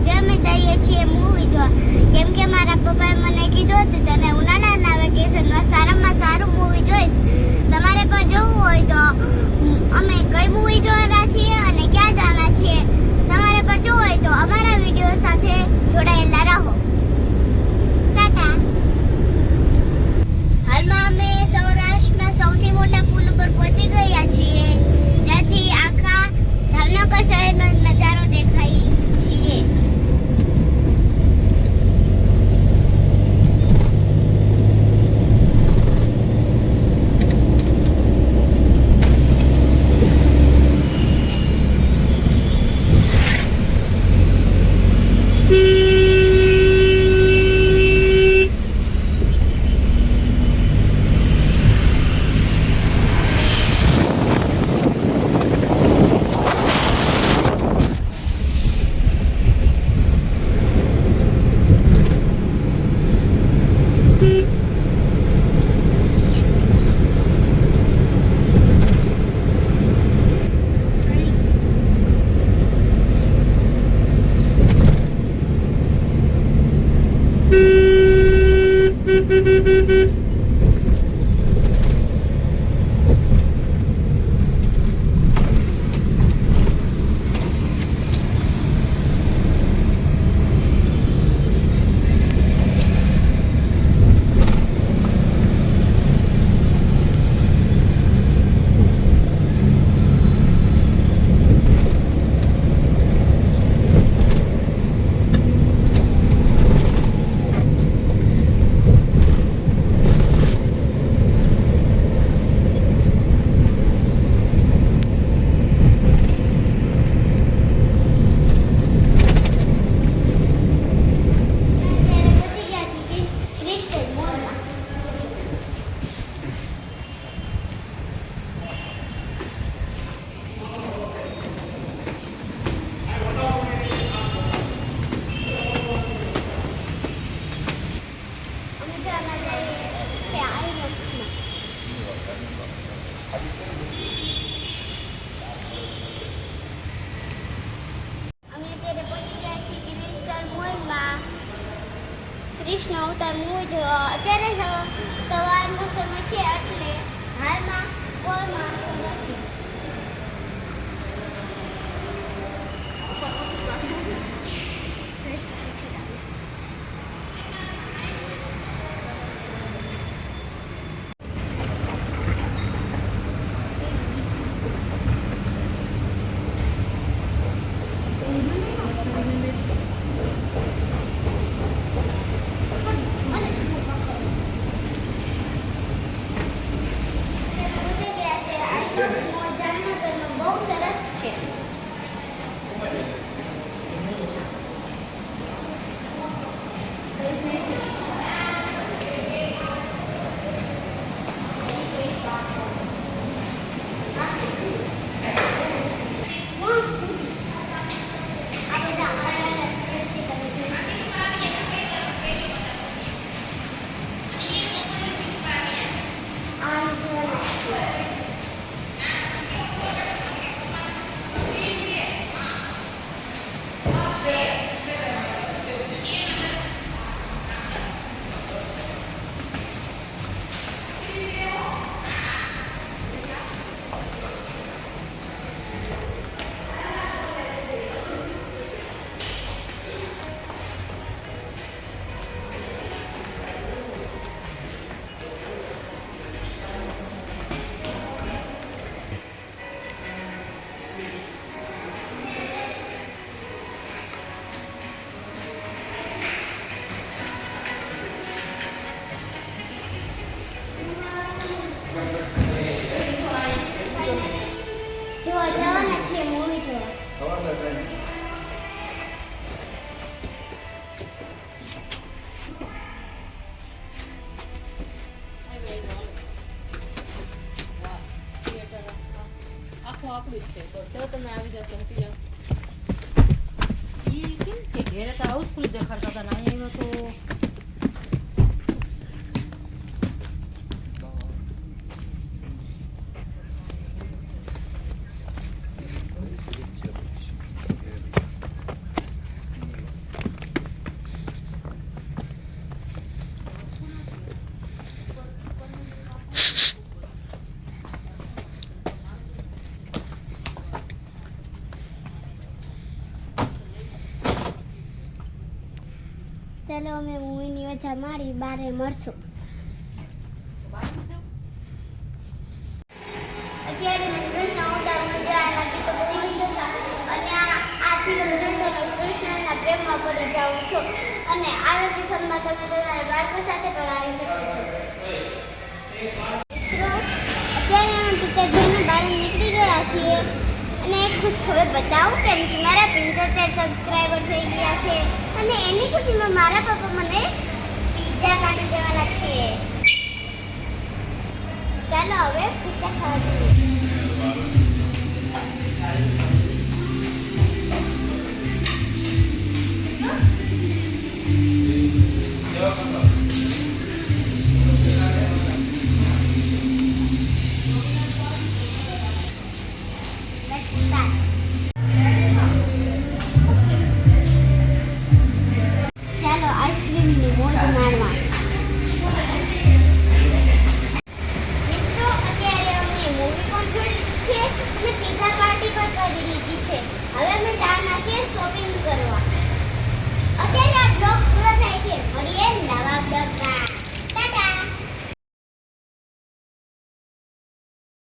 આજે અમે જઈએ છીએ મૂવી જોવા, કેમ કે મારા પપ્પાએ મને કીધું હતું તને ઉનાળાના વેકેશનમાં સારામાં સારું મૂવી જોઈશ. તમારે પણ જવું હોય તો અમે કઈ મૂવી જોવાના છીએ અને ક્યાં જવાના છીએ તમારે પણ જોવું હોય તો અમારા વિડીયો સાથે જોડાયેલા રહો. ટાટા. હાલમાં અમે સૌરાષ્ટ્રના સૌથી મોટા પુલ ઉપર પહોંચી ગયા છીએ, જ્યાંથી આખા જામનગર શહેરનો નજારો દેખાય છીએ. કૃષ્ણ અવતાર મૂવી જોવા. અત્યારે સવારનો સમય છે એટલે હાલમાં કોઈ માણસો નથી. જવાના છીએ મૂવી જોવા. આખું આપણું જ છે તો સૌ તમે આવી જશો સમજી જાઓ. ઈ કેમ કે ઘેરે તો હાઉસફુલ દેખાડતા હતા ને અહીંયા તો ચાલો અમે મૂવીની મજા મારી બારે મળશું. અત્યારે કૃષ્ણ અવતાર મજા લાગી તો બહુ મસ્ત હતા. અને આ ફિલ્મ જોઈને તમે કૃષ્ણના પ્રેમમાં પડી જાઓ છો. અને આ વેકેશનમાં તમે તમારા બાળકો સાથે પણ આવી શકો છો. મિત્રો, અત્યારે અમે પિક્ચર જોઈને બહાર નીકળી ગયા છીએ. અને એક ખુશ ખબર બતાવું કેમ કે મારા 75 સબસ્ક્રાઈબર થઈ ગયા છે. અને એની ખુશીમાં મારા પપ્પા મને પિઝા કાઢી દેવાના છે. ચાલો હવે પિઝા ખાવા જઈએ. Let's start. ચાલો આઈસ્ક્રીમની મોજ માણવા. મિત્રો, અત્યારે અમે મૂવી પણ જોઈ લીધી છે અને પિઝા પાર્ટી પણ કરી લીધી છે. હવે અમે જવાના છીએ શોપિંગ કરવા. અત્યારે આ બ્લોગ પૂરો થાય છે. મળીએ નવા બ્લોગમાં.